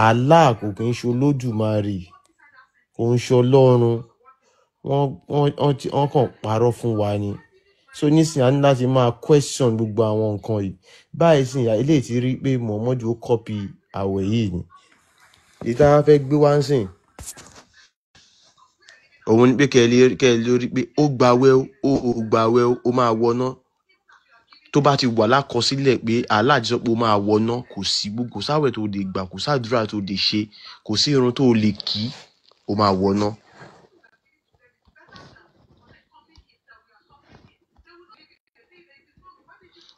Allah kò kí ń ṣe Olódùmarè, kò ń ṣe Ọlọ́run. Wọ́n kàn parọ́ fún wa ni. So nísìnyí a ní láti máa question gbogbo àwọn nǹkan yìí. Báyìí sì eléyìí ti rí pé Muhammadu ó copy àwẹ̀ yìí ni. Èyí tá a fẹ́ gbé wá ń sìn. Òun ni pé kẹ́ ẹ lè rí pé ó gbàwẹ̀ ó gbàwẹ̀ ó máa wọná. Tó bá ti wà lákọsílẹ̀ pé Allah ti sọ pé ó máa wọná, kò sí gbogbo sáwẹ̀ tó lè gbà, kò sádúrà tó lè ṣe, kò sí irun tó lè kí, ó máa wọná.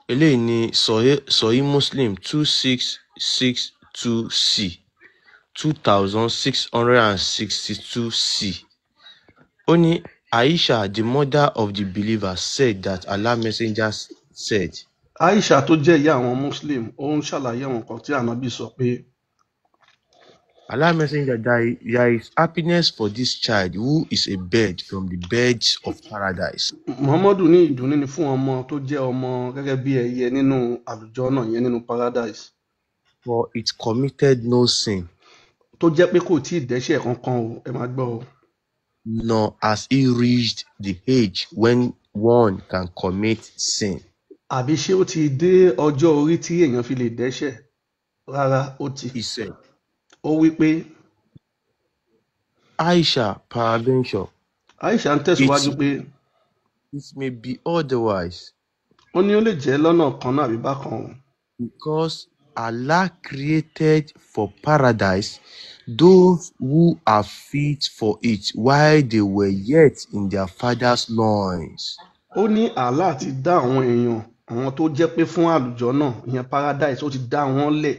Eléyìí ni Sahih Muslim 2662C 2662C. Ó ní Aisha, the mother of the believers, said that Allah Messenger said. Aisha tó jẹ́ ìyá àwọn Muslim, ó ń ṣàlàyé àwọn nǹkan tí Ànábì sọ pé. Allah Messenger, there is happiness for this child who is a bird from the birds of paradise. Muhammadu ní ìdùnnú ni fún ọmọ tó jẹ́ ọmọ gẹ́gẹ́ bí ẹyẹ nínú àlùjọ́nà yẹn nínú paradise. For it committed no sin. Tó jẹ́ pé kò tí ì dẹ́ṣẹ̀ kankan o, ẹ máa gbọ́ o. Nor has he reached the age when one can commit sin. Àbí ṣé ó ti dé ọjọ́ orí tí èèyàn fi lè dẹ́ṣẹ̀? Rárá, ó ti. He said. Ó wí pé. Aisha peradventure. Aisha ń tẹ̀síwájú pé. It may be otherwise. Ó ní ó lè jẹ́ lọ́nà kan náà àbí bákan o. Because Allah created for paradise those who are fit for it while they were yet in their father's loins. Ó ní Allah ti dá àwọn èèyàn, àwọn tó jẹ́ pé fún àlùjọ́nà ìyẹn paradise, ó ti dá wọn lẹ̀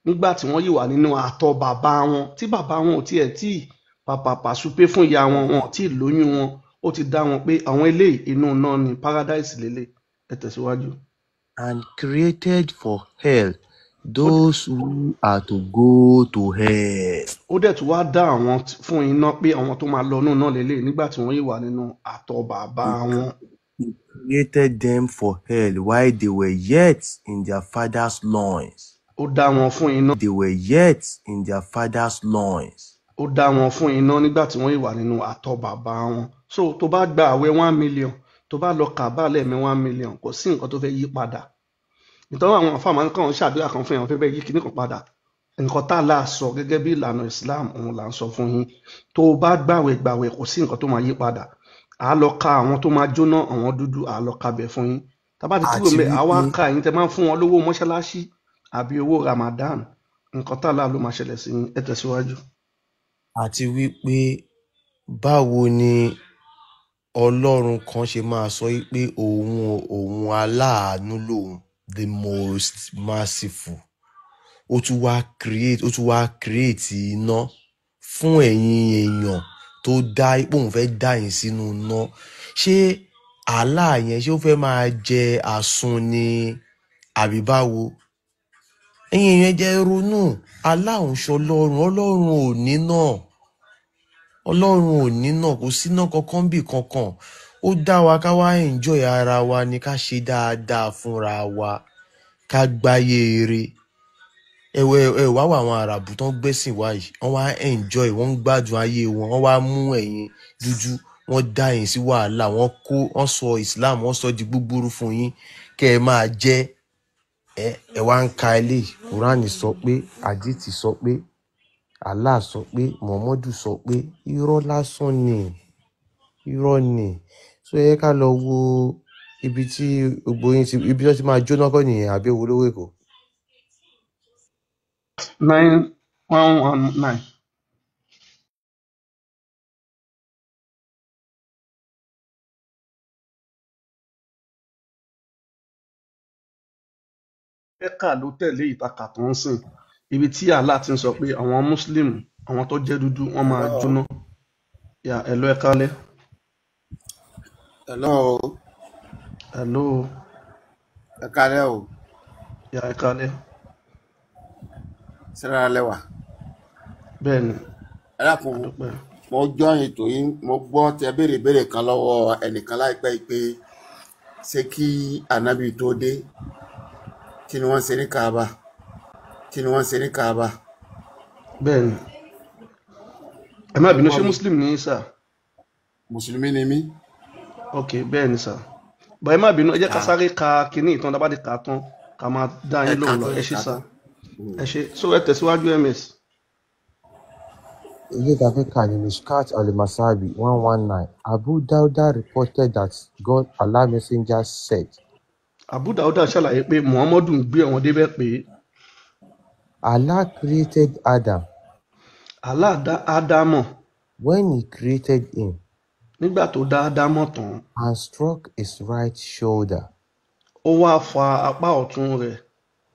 nígbà tí wọ́n yìí wà nínú àtọ̀ bàbá wọn, tí bàbá wọn ò tiẹ̀ tí pàpàpà súpé fún ìyá wọn, wọn ò tí ì lóyún wọn, ó ti dá wọn pé àwọn eléyìí inú náà ní paradise lélẹ̀. Ẹ tẹ̀síwájú. And created for hell those who are to go to hell. Ó dẹ̀ tún wá dá àwọn fún iná pé àwọn tó máa lọ inú náà lélẹ̀ nígbà tí wọ́n yìí wà nínú àtọ̀ bàbá wọn. He created them for hell while they were yet in their father's loins. Ó dá wọn fún iná. They were yet in their father's loins. Ó dá wọn fún iná nígbà tí wọ́n yìí wà nínú àtọ̀ bàbá wọn. So tó bá gba àwẹ̀ 1 million, tó bá lọ kàbá lẹ́ẹ̀mí 1 million, kò sí nǹkan tó fẹ́ yí padà. Nítorí àwọn àfàmà kan ṣàdúrà kan fún èèyàn fẹ́ bẹ́ẹ̀ yí kíní kan padà. Nǹkan tá a là sọ gẹ́gẹ́ bí ìlànà Islam òun là ń sọ fún yín. Tó o bá gbàwẹ̀ kò sí nǹkan tó máa yí padà. À á lọ ka àwọn tó máa jóná, àwọn dúdú, à á lọ kabẹ̀ fún yín. Tábà ti kúrò mẹ́, àwa ka ẹ̀yin tẹ́ máa ń fún wọn lówó mọ́ṣáláṣí àbí owó Ramadan. Nǹkan tá a là ló máa ṣẹlẹ̀ sí yín. Ẹ tẹ̀síwájú. Àti wípé báwo ni Ọlọ́run kan ṣe máa sọ wípé òun aláàánú lòun, the most merciful. Ó tún wá create iná fún ẹ̀yin èèyàn tó dá ipò òun fẹ́ dá yín sínú iná. Ṣé Allah yẹn ṣé ó fẹ́ máa jẹ àsun ni àbí báwo? Ẹ̀yin èèyàn jẹ́ ronú. Allah ń ṣe Ọlọ́run ò ní náà. Ọlọ́run ò ní náà, kò síná kankan bí kankan. Ó dá wa ká wá enjoy ara wa ni, ká ṣe dáadáa fúnra wa, ká gbáyé eré. Ẹ wá wà àwọn àràbù tán gbẹ́sìn wá yìí, wọ́n wá enjoy, wọ́n ń gbádùn ayé wọn, wọ́n wá mú ẹ̀yin dúdú, wọ́n dá yín sí wàhálà, wọ́n sọ Islam, wọ́n sọ di gbúgbúrú fún yín kẹ́ ẹ máa jẹ. Ẹ wá ń ka ilé, Kùránì sọ pé, Àdíìtì sọ pé, Allah sọ pé, Muhammadu sọ pé, irọ́ lásán ni, irọ́ ni. So ẹ ká lọ wo ibi tí gbogbo yín ibi tí wọ́n ti máa jóná kọ́ nìyẹn àbí owó lówó Èkó. 9119. Ẹ̀ka ló tẹ̀lé ìtakà tó ń sìn. Ibi tí Allah ti ń sọ pé àwọn Muslim, àwọn tó jẹ́ dúdú, wọ́n máa jóná. Ya hello ẹ kálẹ́. Hello. Hello. Ẹ kálẹ́ o. Ya ẹ kálẹ́. Sẹ́ra lẹ́wà. Bẹ́ẹ̀ni. Ẹ dákun, mo jọ́ ètò yìí, mo gbọ́ tẹ béèrè kan lọ́wọ́ ẹnìkan láìpẹ́ pé ṣé kí ànábì tó dé, kí ni wọ́n ṣe ní Kaaba? Kí ni wọ́n ṣe ní Kaaba? bẹ́ẹ̀ ni ẹ má ẹ bínú mọ́ ṣé mi muslim ní sà mùsùlùmí ni mí. ok bẹ́ẹ̀ ni sà bọ̀ ẹ má bínú ẹ jẹ́ ká Ah, sáré ka kinní ìtàn dábàdì kà á tán ká máa dá ẹ yín kà lóhùn lọ tán ẹ ẹ ṣé kà sà tán. ẹ ṣé so ẹ tẹ̀síwájú ms. Ilé Africa in Mishkat al-Masabi 119. Abu Dawud reported that Allah Messenger said, Abu Dauda ṣàlàyé pé muhammadu ń gbé àwọn débẹ̀ pé Allah created Adam. Allah dá ádámọ̀ When he created him nígbà tó dá ádámọ̀ tán and struck his right shoulder ó wá fa apá ọ̀tún rẹ̀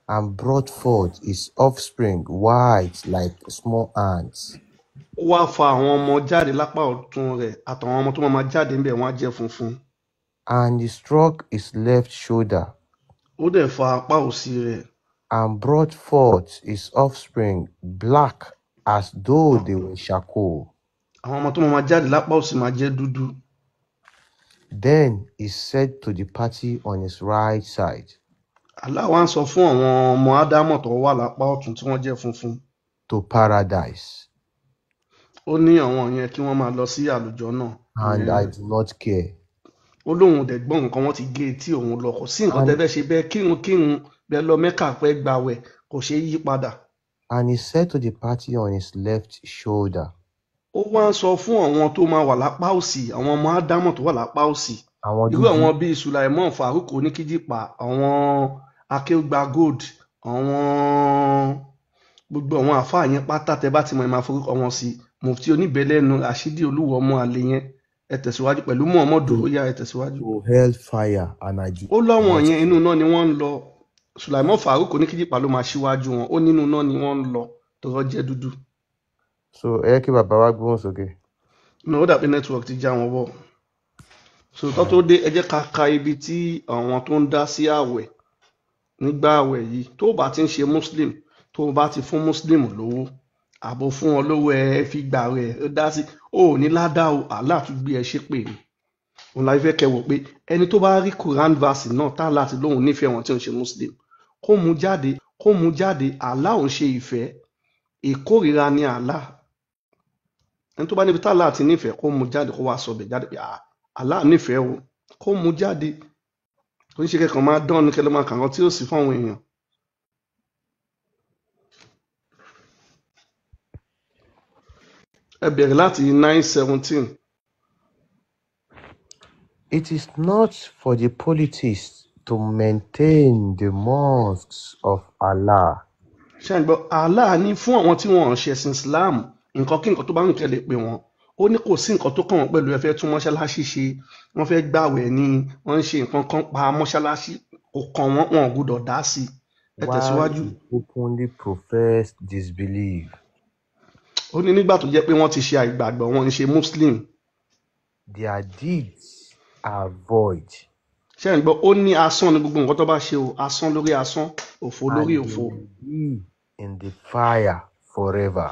and brought forth his offspring white like small ants, ó wá fa àwọn ọmọ jáde lápá ọ̀tún rẹ̀ àtàwọn ọmọ tó máa jáde ńbẹ̀ wọ́n á jẹ́ funfun and he struck his left shoulder ó dẹ̀ fa apá òsì rẹ̀ and brought forth his offspring black as though they were charcoal. àwọn ọmọ tó máa jáde lápá òsì máa jẹ́ dúdú. Then he said to the party on his right side, Allah wá ń sọ fún àwọn ọmọ ádámọ̀ tó wà lápá ọ̀tún tí wọ́n jẹ́ funfun to paradise, ó ní àwọn yẹn kí wọ́n máa lọ sí àlùjọ náà and I do not care. ó lóun ò dẹ̀ gbọ́ nǹkan wọ́n ti gé etí òun lọ kò sí nǹkan And, tẹ́fẹ́ ṣe bẹ́ẹ̀ kírun bẹ́ẹ̀ lọ mẹ́kà pẹ́ gbàwẹ̀ kò ṣeé yí padà. and he said to the party on his left shoulder, ó wá ń sọ fún àwọn tó máa wà lápá òsì àwọn ọmọ ádámọ̀ tó wà lápá òsì àwọn irú dúdú, àwọn bíi Sulaiman Farouk oníkíjìpá àwọn akéwùgbà gold àwọn gbogbo àwọn àfáà yẹn pátá tẹ bá ti mọ ẹ máa forúkọ wọn sí mufti oníbẹ̀lẹ́nu Rashidi olúwo ọmọ àlè yẹn ẹ tẹ̀síwájú pẹ̀lú Muhammadu ó yá ẹ tẹ̀síwájú. to hellfire, and I do ó láwọn not yẹn inú care. náà ni wọ́n ń lọ Sulaiman Farouk oníkíjìpá ló máa ṣíwájú wọn ó nínú náà ni wọ́n ń lọ tọrọ jẹ́ dúdú. So ẹ kí bàbá wa gbóhùn sókè. náà ó dàbí network ti já wọn bọ̀ sòtọ́ tó dé ẹ jẹ́ ká ka ibi tí àwọn tó ń dá sí ààwẹ̀ nígbà ààwẹ̀ yìí tó bá ti ń ṣe muslim tó bá ti fún muslim lówó àbò fún wọn lówó ẹ fi gbà rẹ ó dá sí ó ní ládàá o Allah tún gbé ẹ ṣépè ni òun láti fẹ́ kẹ́ wò pé ẹni tó bá rí Quran verse náà tá láti lóhun nífẹ̀ẹ́ wọn tí ò ń ṣe muslim kó mú jáde Allah ò ń ṣe ìfẹ́ ìkórìíra ni Allah ẹni tó bá níbi tá láti nífẹ̀ẹ́ kó mú jáde kó wá sọ bẹ̀ jáde pé Allah nífẹ̀ẹ́ o kó mú jáde kò ní ṣe kẹ́kọ̀ọ́ máa dán ní kẹlẹ́ máa kàn án tí ó sì fún àwọn èèyàn. ẹ bẹ̀rẹ̀ láti 9:17. It is not for the polytheists to maintain the mosques of Allah, ṣé ẹ gbọ́ Allah ní fún àwọn tí wọ́n ń ṣẹ̀sìn Islam nǹkan kí nǹkan tó bá ń tẹ̀lé pé wọ́n ó ní kò sí nǹkan tó kàn wọ́n pẹ̀lú ẹ fẹ́ tún mọ́ṣáláṣí ṣe wọ́n fẹ́ gbàwẹ̀ ni wọ́n ń ṣe nǹkan kan pa mọ́ṣáláṣí kò kàn wọ́n wọn ò gbọ́dọ̀ dá sí i. ẹ while tẹ̀síwájú. they openly profess disbelief. ó ní nígbà tó jẹ́ pé wọ́n ti ṣe àìgbàgbọ́ wọn ń ṣe Muslim. Their deeds are void, ṣé ẹ gbọ́ ó ní asán ni gbogbo nǹkan tó bá ṣe o asán lórí asán òfo lórí and they òfo. will be in the fire forever.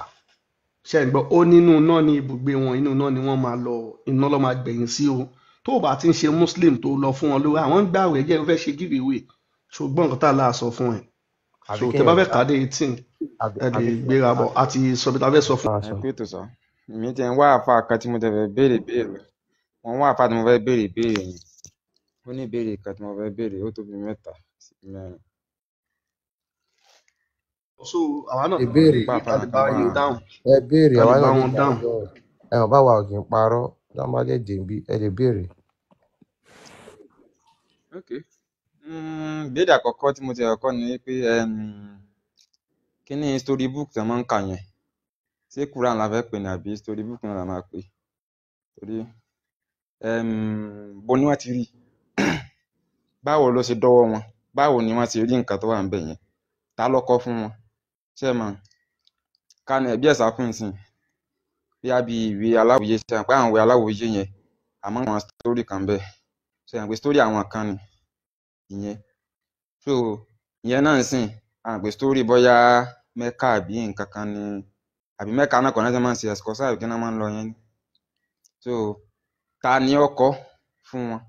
ṣé ẹ gbọ́ ó nínú náà ní ibùgbé wọn inú náà ni wọ́n máa lọ iná lọ́ máa gbẹ̀yìn sí o tó o bá ti ń ṣe Muslim tó lọ fún wọn lórí àwọn ń gbàwẹ̀ jẹ́ ẹ fẹ́ ṣe giveaway ṣùgbọ́n nǹkan tá a láà sọ fún ẹ so tẹ bá fẹ́ kàdé 18 ẹ lè gbéra bọ̀ àti sọ̀bí tá a fẹ́ sọ fún. ẹ pé tó sọ èmi ti ń wá àfa kan tí mo tẹ fẹ́ béèrè béèrè mo ń wá àfa tí mo fẹ́ béèrè béèrè yẹn ó ní ìbéèrè kan tí mo fẹ́ béèrè ó tó bí 3 sí 4. so àwa náà ìbéèrè a lè bá yín dáhùn ẹ béèrè a lè àwa bá náà lè wọn dáhùn. dáhùn. Ẹ ò bá wa ò kì í parọ́ lọ́mọdé dèbí ẹ lè béèrè. ok ìbéèrè àkọ́kọ́ tí mo ti kọ́kọ́ ni pé kí ni story book tí wọ́n máa ń kà yẹn ṣé Quran la fẹ́ pè ní àbí story book náà la máa pè torí bo ni wọ́n ti rí báwo ló ṣe dọ́wọ́ wọn báwo ni wọ́n ti rí nǹkan tó wà ń bẹ̀ yẹn ta ló kọ fún wọn ṣé ẹ mọ̀ ká ní ẹbí ẹ̀sà fún ìsìn bí a bí ìwé aláwòye ṣe àpá àwọn ìwé aláwòye yẹn àmọ́ àwọn story kan bẹ́ẹ̀ ṣe àpè story àwọn kan ni ìyẹn so ìyẹn náà ń sìn àpè story bóyá Mẹ́kà àbí nǹkan kan ni àbí Mẹ́kà náà kọ́ náà ṣe máa ń ṣe ẹ̀sìkọ́ sáà kí náà máa ń lọ yẹn ni so ta ni ó kọ fún wọn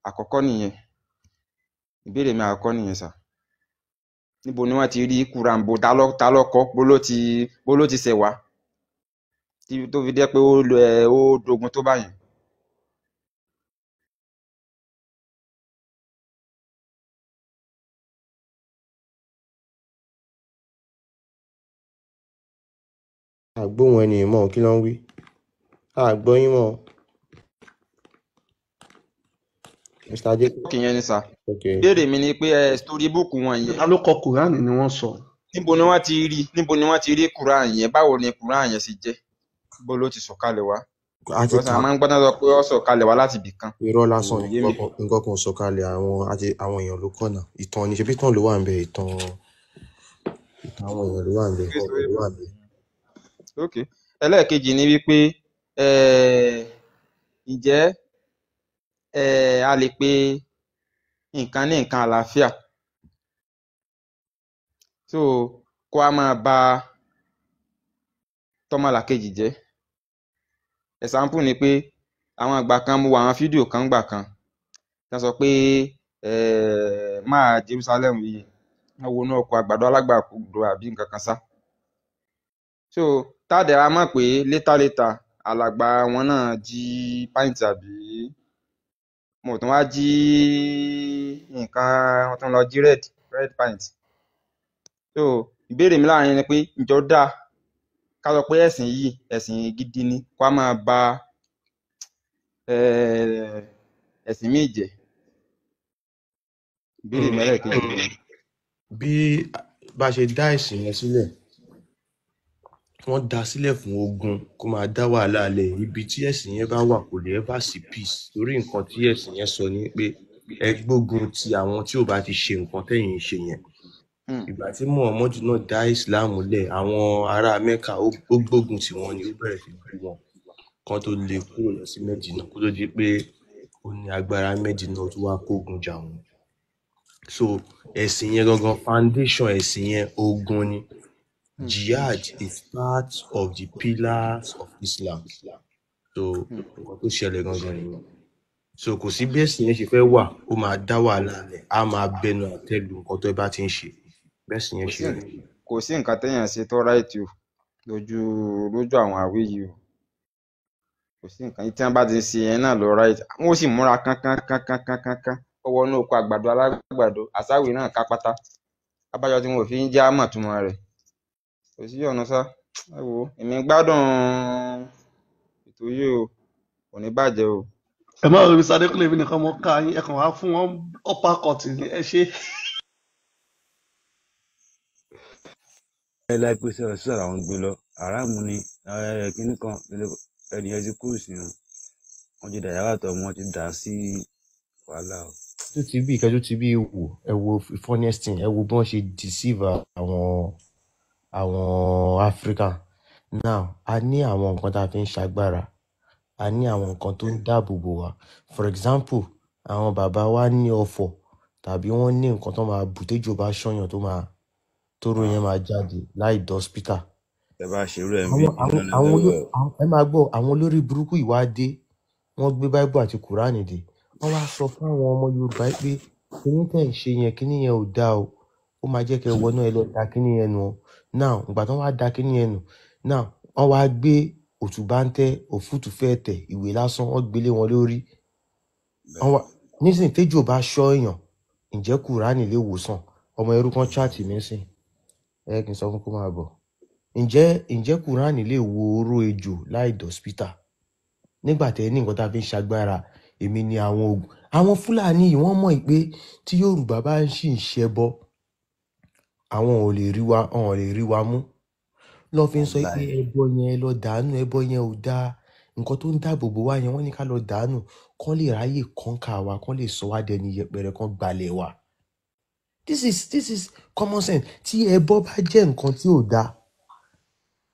àkọ́kọ́ nìyẹn ìbéèrè mi àkọ́kọ́ nìyẹn sà níbo ni wọ́n ti rí Quran, bó ta ló kọ, bó ló ti ṣẹ̀ wá tó fi jẹ́ pé ó dogun tó báyìí. àgbóhùn ẹni mọ̀ kí ló ń wí àgbọ́yìn mọ̀ Mr. Jacob. kí yẹn ni sà. Okay. ìbéèrè mi ni pé storybook wọn yẹn ta ló kọ kùránì ni wọ́n sọ. níbo ni wọ́n ti rí Quran yẹn, báwo ni Quran yẹn ṣe jẹ́, bó ló ti sọ̀kalẹ̀ wá. àti Because a máa ń gbọ́dọ̀ sọ pé ó sọ̀kalẹ̀ wá láti ibì kan. irọ́ lásán Kò yé mi. nǹkan kan sọ̀kalẹ̀ àwọn èèyàn ló kọ̀nà ìtàn ní ṣebí tán ló wà ń bẹ ìtàn àwọn èèyàn ló wà ń bẹ ọ̀rọ̀ ló wà ń bẹ. ok ẹlẹ́ẹ̀kejì ni wípé ǹjẹ́ a lè pe nǹkan ní nǹkan àlàáfíà so kó a máa ba tọmọlàkejì jẹ́. example ni pé àwọn àgbà kan mo wo àwọn fídíò kan gbà kan wọ́n sọ pé máa Jerusalem yìí wọ́n wo inú ọkọ̀ àgbàdo alágbàdo àbí nǹkan kan sá. so táàdé a mọ̀ pé létà alàgbà wọn náà jí pint àbí mo tún wá jí nǹkan wọn tún lọ jí red pint. so ìbéèrè mi láàrin ni pé ǹjọ́ dáa ká sọ pé ẹ̀sìn yìí ẹ̀sìn gidi ni kó a máa ba ẹ̀sìn míì jẹ́. ìbéèrè mi ẹlẹ́ẹ̀kejì ni. bí bá ṣe dá ẹ̀sìn yẹn sílẹ̀ wọ́n dá sílẹ̀ fún ogun kó máa dá wàhálà lẹ̀ ibi tí ẹ̀sìn yẹn bá wà kò lè ever sí peace torí nǹkan tí ẹ̀sìn yẹn sọ ni pé ẹ gbógun ti àwọn tí ò bá ti ṣe nǹkan tẹ́yìn ń ṣe yẹn. ìgbà tí Muhammadu náà dá Islam lẹ̀ àwọn ará Mẹ́kà ó gbógun tí wọ́n ni ó bẹ̀rẹ̀ sí bú wọn kan tó lè kúrò lọ sí Mẹ́dínà kó tó di pé ó ní agbára Mẹ́dínà tó wá kógun jà wọ́n. so ẹ̀sìn yẹn gangan foundation ẹ̀sìn yẹn ogun ni. Jihad is part of the pillars of Islam. So nǹkan tó ṣẹlẹ̀ gangan nìyẹn. So kò sí bí ẹ̀sìn yẹn ṣe fẹ́ wà ó máa dá wàhálà lẹ̀ á máa bẹnu àtẹ́lu nǹkan tó bá ti ń ṣe bẹ́ẹ̀ sì yẹn ṣe rí. kò sí nǹkan téèyàn ṣe tó ráìtì o lójú àwọn àwé yìí o kò sí nǹkan tí wọ́n bá ti ṣe yẹn náà lọ ráìtì wọ́n sì múra kánkán ọwọ́ inú oko àgbàdo alágbàdo àsáwì náà ká pátá abájọ tí wọn ò fi ń já mọ̀túmọ̀ rẹ̀ kò sí ọ̀nà sá. ẹ wo èmi gbádùn ètò yìí o kò ní bàjẹ́ o. ẹ má rí Mr. Adékúnlé mi nìkan mọ ká yín ẹ kàn wá fún wọn upper cut ní ẹ ṣe. ẹ láì pé sọ̀rọ̀ àwọn gbé lọ aráàmù ni kínní kan ẹnìyẹn ti kúrò sínú wọn ti dàyàwó àtọ wọn ti dà sí wàhálà o. tó ti bí ìkẹjọ ti bí wò ẹ wo funniest thing ẹ wo bí wọ́n ṣe deceive àwọn Africa. Now a ní àwọn nǹkan tá a fi ń ṣagbára a ní àwọn nǹkan tó ń dáàbò bò wá for example àwọn bàbá wa ní ọ̀fọ̀ tàbí wọ́n ní nǹkan tó máa bù téjò bá ṣọyàn tóró yẹn máa jáde láì dọ́spítà. ẹ bá ṣerú ẹ bí ẹ máa gbọ́ àwọn olórí burúkú ìwádé wọ́n gbé báíbù àti kùránì dé wọ́n wá sọ fún àwọn ọmọ Yorùbá pé kíní tẹ̀ ń ṣe yẹn kíní yẹn ò dáa o ó máa jẹ́ kẹ́ wọnú ẹ lọ da kíní yẹn nù o now ìgbà tí wọ́n wá da kíní yẹn nù now wọ́n wá gbé òtúbáńtẹ́ òfútù fẹ́ẹ̀ tẹ̀ ìwé lásán wọ́n gbélé wọn lórí nísìnyí téjò bá ṣọ́ èèyàn ǹjẹ́ kùránì lè wòsàn ọmọ ẹrú kan chaati nísìn ẹ kì í sọ fún kó máa bọ̀ ǹjẹ́ kùránì lè wo oró ejò láì dọ́spítà nígbà tẹ́ ní nǹkan tá a fi ń ṣagbára èmi ni àwọn ogun àwọn Fúlàní yìí wọ́n mọ̀ pé tí Yorùbá bá ń ṣì ń ṣẹbọ àwọn ò lè rí wa mú lọ fi ń sọ pé ẹbọ yẹn lọ dànù ẹbọ yẹn ò dáa nǹkan tó ń dáàbò bò wá yẹn wọ́n ní ká lọ dànù kán lè ráyè kọ́ńkà wa kán lè sọ wá dẹni yẹpẹrẹ kán gbalẹ̀ wa. This is common sense tí ẹbọ bá jẹ́ nǹkan tí ò dáa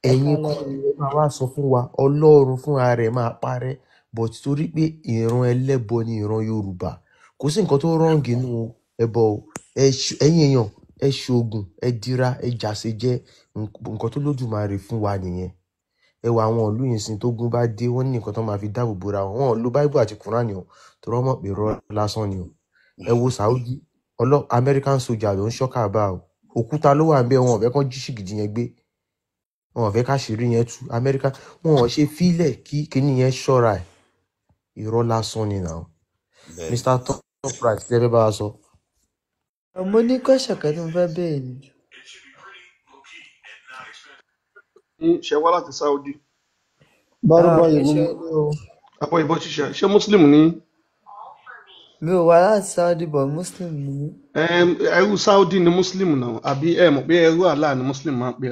ẹ̀yin kọ́ ni ẹ máa wá sọ fún wa Ọlọ́run fúnra rẹ̀ máa parẹ́ but torí pé ìran ẹlẹ́bọ ni ìran Yorùbá kò sí nǹkan tó rọ́ǹgì nínú ẹbọ ẹ̀yin èèyàn ẹ ṣoògùn ẹ dira ẹ jàse jẹ́ nǹkan tó Lódùmarè fún wa nìyẹn. ẹ wo àwọn ìlú yìí sin tógun bá dé wọ́n ní nǹkan tó máa fi dáàbò bora wọn ò lo báíbù àti kùránì o tó rọ́ mọ̀ pé rọ́ lásán ni o. ẹ wo Saudi American soldier ló ń ṣọ́ Káàbà o òkúta ló wà níbẹ̀, wọn ò fẹ́ kán jí ṣìgìdì yẹn gbé, wọn ò fẹ́ káṣírí yẹn tú. Amẹ́ríkà wọn ò ṣe fílẹ̀ kí kíní yẹn ṣọ́ra ẹ̀. Irọ́ lásán ni now. bẹ́ẹ̀ Mr. Top Right tẹ́ fẹ́ bá wa sọ. Mo ní question kan tí mo fẹ́ béèrè ni. ṣe wá láti Saudi Bárúbá ìbò Question ni o. àbọ̀ ìbọn ṣiṣẹ́ ṣé muslim ní Mi ò wá láti Saudi but Muslim ni mí. ẹrú Saudi ni muslim náà àbí ẹ mọ̀ pé ẹrú Allah ni muslim máa ń pè